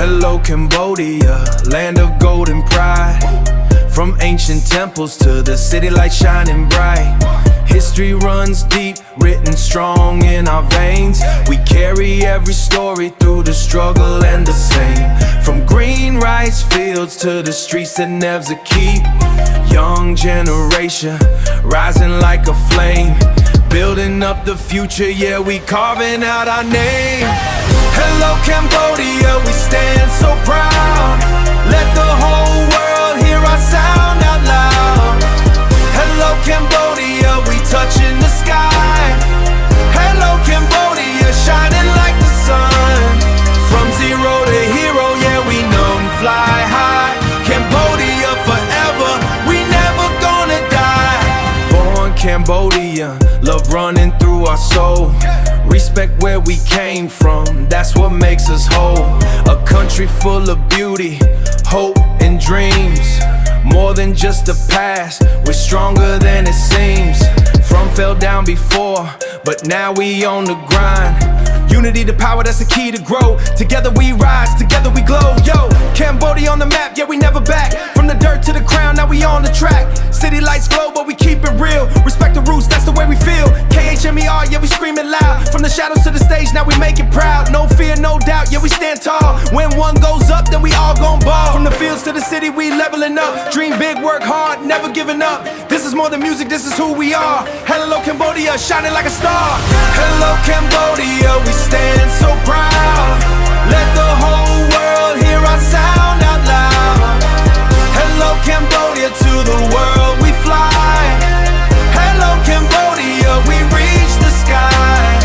Hello Cambodia, land of golden pride. From ancient temples to the city lights shining bright. History runs deep, written strong in our veins. We carry every story through the struggle and the same. From green rice fields to the streets that never keep. Young generation, rising like a flame. Building up the future, yeah, we carving out our name. Hello Cambodia, we stand so proud. Let the whole world hear our sound out loud. Hello Cambodia, we touching the sky. Hello Cambodia, shining like the sun. From zero to hero, yeah, we numb, fly high. Cambodia forever, we never gonna die. Born Cambodian, love running through our soul. Respect where we came from, that's what makes us whole. A country full of beauty, hope and dreams. More than just the past, we're stronger than it seems. From fell down before, but now we on the grind. Unity the power, that's the key to grow. Together we rise, together we glow. Yo, Cambodia on the map, yeah, we never back. From the dirt to the crown, now we on the track. City lights glow, but we keep it real. Respect the roots, that's the way we feel. KHMER, yeah, we screaming loud. From the shadows to the stage, now we make it proud. No fear, no doubt, yeah, we stand tall. When one goes up, then we all gon' ball. From the fields to the city, we leveling up. Dream big, work hard, never giving up. This is more than music, this is who we are. Hello Cambodia, shining like a star. Hello Cambodia, we stand so proud. Let the whole world hear our sound out loud. Hello Cambodia, to the world we fly. Hello Cambodia, we reach the sky.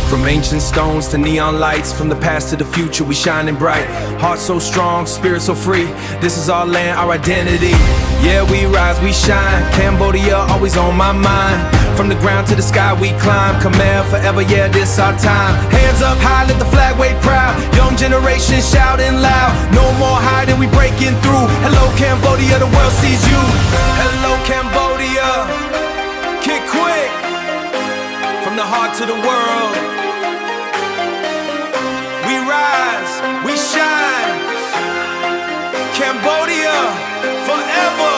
From ancient stones to neon lights, from the past to the future, we shining bright. Heart so strong, spirit so free. This is our land, our identity. Yeah, we rise, we shine. Cambodia always on my mind. From the ground to the sky we climb. Khmer forever, yeah, this our time. Hands up high, let the flag wave proud. Young generation shouting loud. No more hiding, we breaking through. Hello Cambodia, the world sees you. Hello Cambodia, kick quick. From the heart to the world, we rise, we shine. Cambodia forever.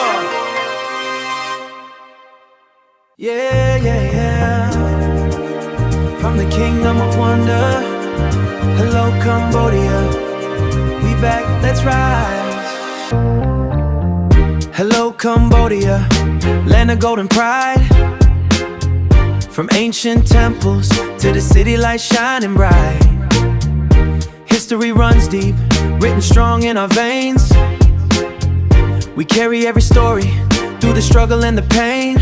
Yeah, yeah, yeah. From the kingdom of wonder. Hello Cambodia, we back, let's rise. Hello Cambodia, land of golden pride. From ancient temples to the city lights shining bright. History runs deep, written strong in our veins. We carry every story through the struggle and the pain.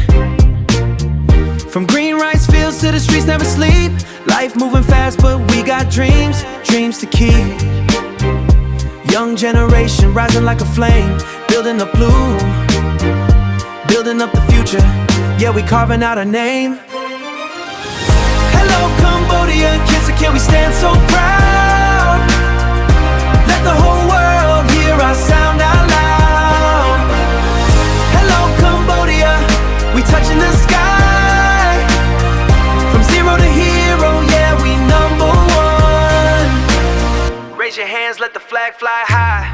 From green rice fields to the streets never sleep. Life moving fast but we got dreams, dreams to keep. Young generation rising like a flame. Building up blue, building up the future. Yeah, we carving out our name. Hello Cambodia, kids, can we stand so proud? Let the whole world hear our sound out loud. Hello Cambodia, we touching the sky. From zero to hero, yeah, we number one. Raise your hands, let the flag fly high.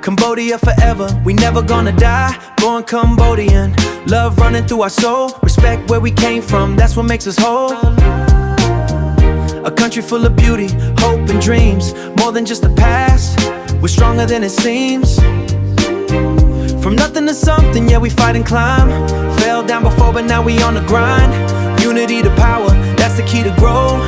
Cambodia forever, we never gonna die. Born Cambodian, love running through our soul. Respect where we came from, that's what makes us whole. A country full of beauty, hope and dreams. More than just the past, we're stronger than it seems. From nothing to something, yeah, we fight and climb. Fell down before, but now we on the grind. Unity to power, that's the key to grow.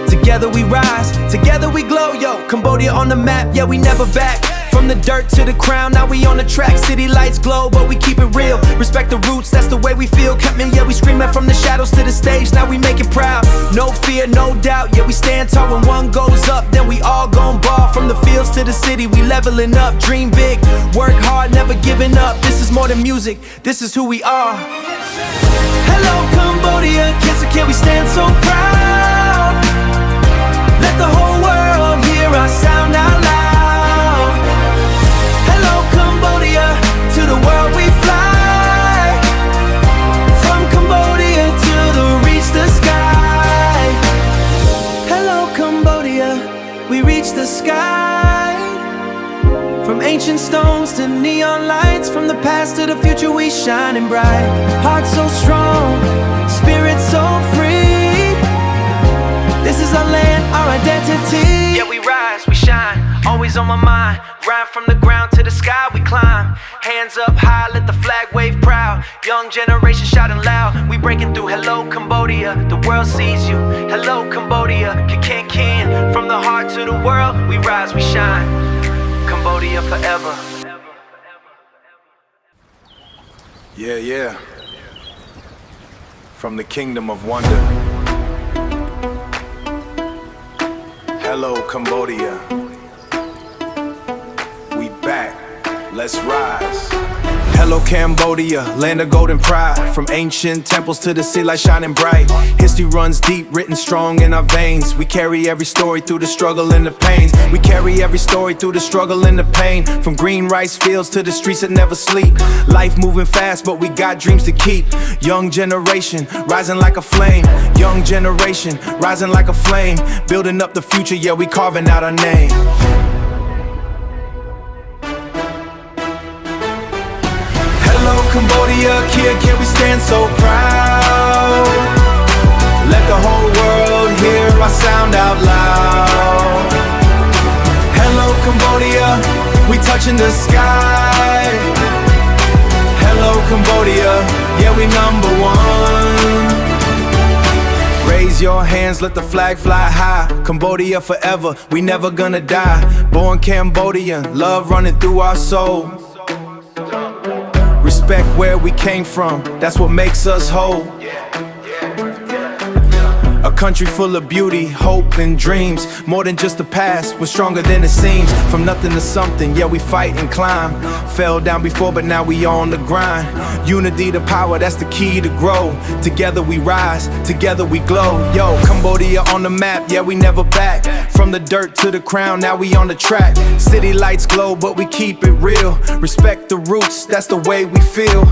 Together we rise, together we glow. Yo, Cambodia on the map, yeah, we never back. From the dirt to the crown, now we on the track. City lights glow, but we keep it real. Respect the roots, that's the way we feel. Khmer, yeah, we screaming from the shadows to the stage. Now we make it proud. No fear, no doubt, yeah, we stand tall. When one goes up, then we all gon' ball. From the fields to the city, we leveling up. Dream big, work hard, never giving up. This is more than music, this is who we are. Hello Cambodia, kids, can we stand so proud? Let the whole world hear our sound out loud. Hello Cambodia, to the world we fly. From Cambodia past to the future, we shining bright. Heart so strong, spirit so free. This is our land, our identity. Yeah, we rise, we shine, always on my mind. Grind from the ground to the sky, we climb. Hands up high, let the flag wave proud. Young generation shouting loud, we breaking through. Hello Cambodia, the world sees you. Hello Cambodia, kin. From the heart to the world, we rise, we shine. Cambodia forever. Yeah. From the kingdom of wonder. Hello Cambodia. We back, let's rise. Hello Cambodia, land of golden pride. From ancient temples to the city light shining bright. History runs deep, written strong in our veins. We carry every story through the struggle and the pains. We carry every story through the struggle and the pain. From green rice fields to the streets that never sleep. Life moving fast, but we got dreams to keep. Young generation, rising like a flame. Young generation, rising like a flame. Building up the future, yeah, we carving out our name. Cambodia, can we stand so proud? Let the whole world hear our sound out loud. Hello Cambodia, we touching the sky. Hello Cambodia, yeah, we #1. Raise your hands, let the flag fly high. Cambodia forever, we never gonna die. Born Cambodian, love running through our soul. Respect where we came from, that's what makes us whole. A country full of beauty, hope and dreams. More than just the past, we're stronger than it seems. From nothing to something, yeah, we fight and climb. Fell down before, but now we on the grind. Unity to power, that's the key to grow. Together we rise, together we glow. Yo, Cambodia on the map, yeah, we never back. From the dirt to the crown, now we on the track. City lights glow, but we keep it real. Respect the roots, that's the way we feel.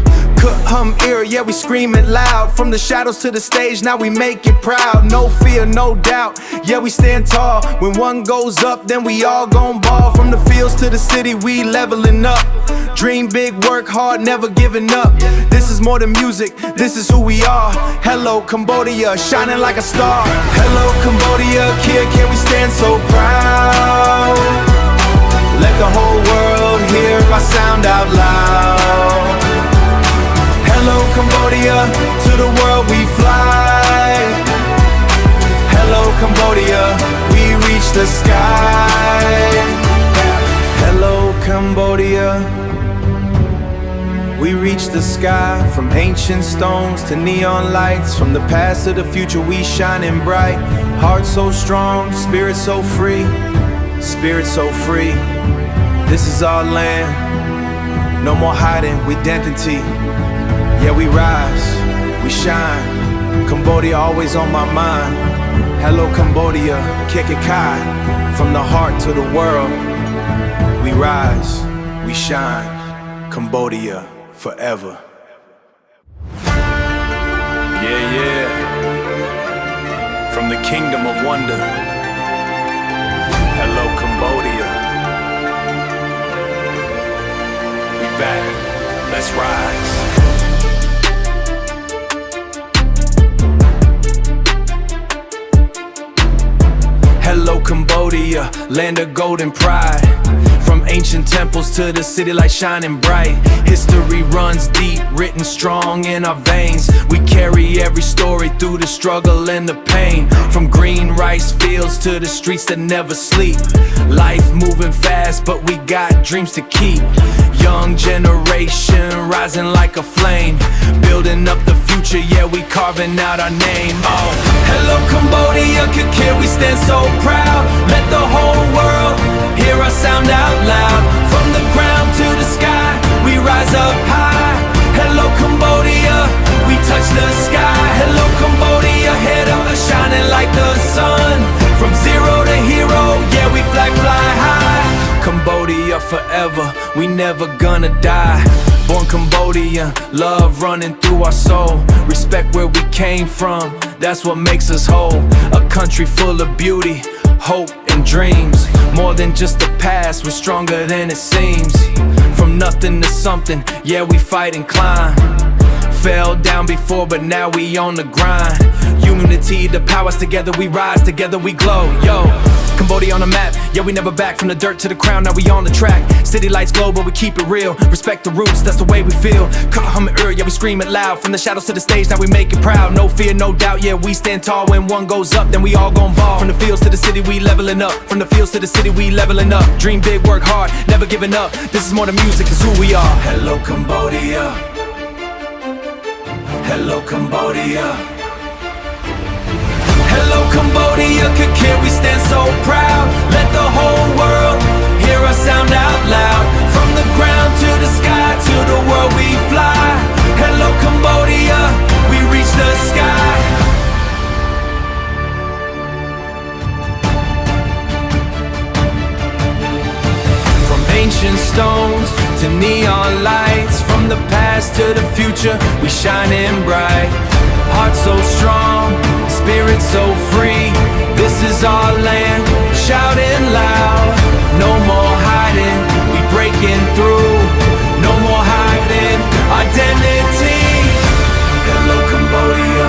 Ear, yeah, we scream it loud. From the shadows to the stage, now we make it proud. No fear, no doubt, yeah, we stand tall. When one goes up, then we all gon' ball. From the fields to the city, we leveling up. Dream big, work hard, never giving up. This is more than music, this is who we are. Hello Cambodia, shining like a star. Hello Cambodia, can we stand so proud? Let the whole world hear our sound out loud. Hello Cambodia, to the world we fly. Hello Cambodia, we reach the sky. Hello Cambodia, we reach the sky. From ancient stones to neon lights. From the past to the future, we shining bright. Heart so strong, spirit so free. Spirit so free. This is our land, no more hiding with identity. Yeah, we rise, we shine. Cambodia always on my mind. Hello Cambodia, Kekekai. From the heart to the world, we rise, we shine. Cambodia forever. Yeah. From the kingdom of wonder. Hello Cambodia. We back, let's rise. Hello Cambodia, land of golden pride. From ancient temples to the city light shining bright. History runs deep, written strong in our veins. We carry every story through the struggle and the pain. From green rice fields to the streets that never sleep. Life moving fast, but we got dreams to keep. Young generation rising like a flame. Building up the future, yeah, we carving out our name. Oh, hello Cambodia, can we stand so proud? Let the whole world hear our sound out loud. From the ground to the sky, we rise up high. Hello Cambodia, we touch the sky. Hello Cambodia, head up shining like the sun. From zero to hero, yeah, we fly high. Cambodia forever, we never gonna die. Born Cambodian, love running through our soul. Respect where we came from, that's what makes us whole. A country full of beauty, hope and dreams. More than just the past, we're stronger than it seems. From nothing to something, yeah, we fight and climb. Fell down before, but now we on the grind. Unity, the powers, together we rise, together we glow. Yo, Cambodia on the map, yeah, we never back. From the dirt to the crown, now we on the track. City lights glow, but we keep it real. Respect the roots, that's the way we feel. Yeah, we scream it loud. From the shadows to the stage, now we make it proud. No fear, no doubt, yeah, we stand tall. When one goes up, then we all gon' ball. From the fields to the city, we leveling up. From the fields to the city, we leveling up. Dream big, work hard, never giving up. This is more than music, it's who we are. Hello, Cambodia. Hello, Cambodia. Hello, Cambodia, can we stand so proud? Let the whole world hear us sound out loud. From the ground to the sky, to the world we fly. Hello, Cambodia, we reach the sky. From ancient stones to neon lights, from the past to the future, we shining bright. Hearts so strong, spirit so free. This is our land, shouting loud. No more hiding, we breaking through. No more hiding, identity. Hello, Cambodia.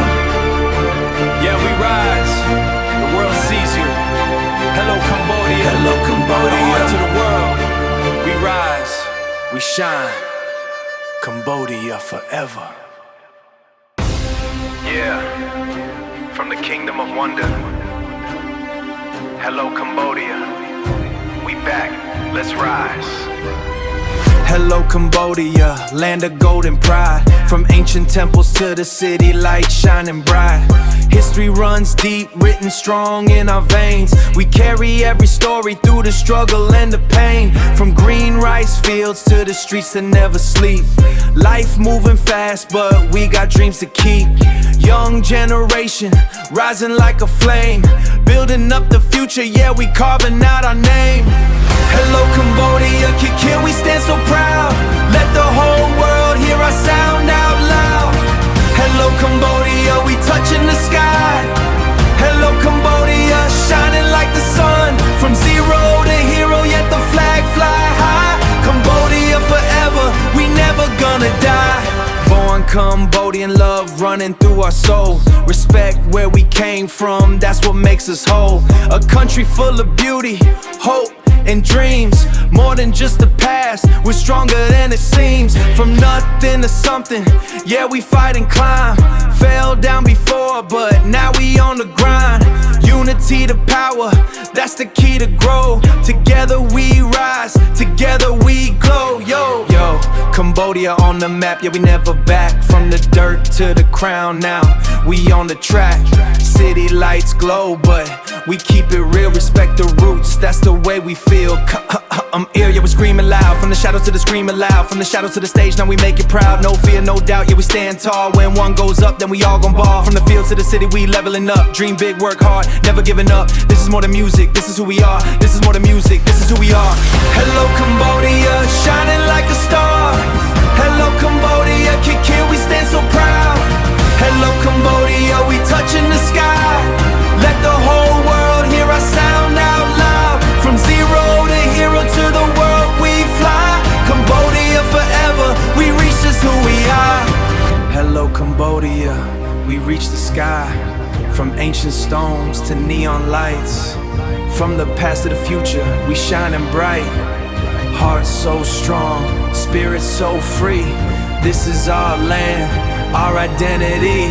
Yeah, we rise, the world sees you. Hello, Cambodia. Hello, Cambodia. Heart to the world, we rise, we shine. Cambodia forever. Yeah, from the kingdom of wonder. Hello, Cambodia. We back, let's rise. Hello, Cambodia, land of golden pride. From ancient temples to the city lights shining bright. History runs deep, written strong in our veins. We carry every story through the struggle and the pain. From green rice fields to the streets that never sleep. Life moving fast, but we got dreams to keep. Young generation, rising like a flame. Building up the future, yeah, we carving out our name. Hello, Cambodia, can we stand so proud? Let the whole world hear our sound out loud. Hello, Cambodia, we touching the sky. Hello, Cambodia, shining like the sun. From zero to hero, yet the flag fly high. Cambodia forever, we never gonna die. Born Cambodian, love running through our soul. Respect where we came from, that's what makes us whole. A country full of beauty, hope and dreams. More than just the past, we're stronger than it seems. From nothing to something, yeah, we fight and climb. Fell down before, but now we on the grind. Unity to power, that's the key to grow. Together we rise, together we glow. Yo, yo, Cambodia on the map, yeah, we never back. From the dirt to the crown, now we on the track. City lights glow, but we keep it real. Respect the roots, that's the way we feel. I'm here, yeah, we're screaming loud. From the shadows to the screaming loud. From the shadows to the stage, now we make it proud. No fear, no doubt, yeah, we stand tall. When one goes up, then we all gon' ball. From the fields to the city, we leveling up. Dream big, work hard, never giving up. This is more than music, this is who we are. This is more than music, this is who we are. Hello, Cambodia, shining like a star. Hello, Cambodia, can we stand so proud? Hello, Cambodia, we touching the sky. Let the whole world hear our sound out loud. From zero to hero, to the world we fly. Cambodia forever, we reach just who we are. Hello, Cambodia, we reach the sky. From ancient stones to neon lights. From the past to the future, we shining bright. Hearts so strong, spirit so free. This is our land, our identity.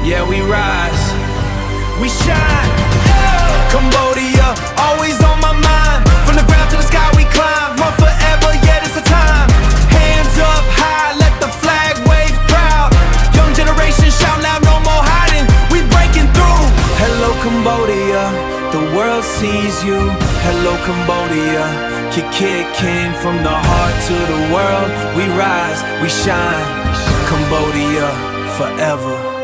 Yeah, we rise, we shine. Cambodia, always on my mind. From the ground to the sky we climb. Run forever, yeah, it's the time. Hands up high, let the flag wave proud. Young generation shout loud, no more hiding, we breaking through. Hello, Cambodia, the world sees you. Hello, Cambodia, King from the heart to the world. We rise, we shine. Cambodia forever.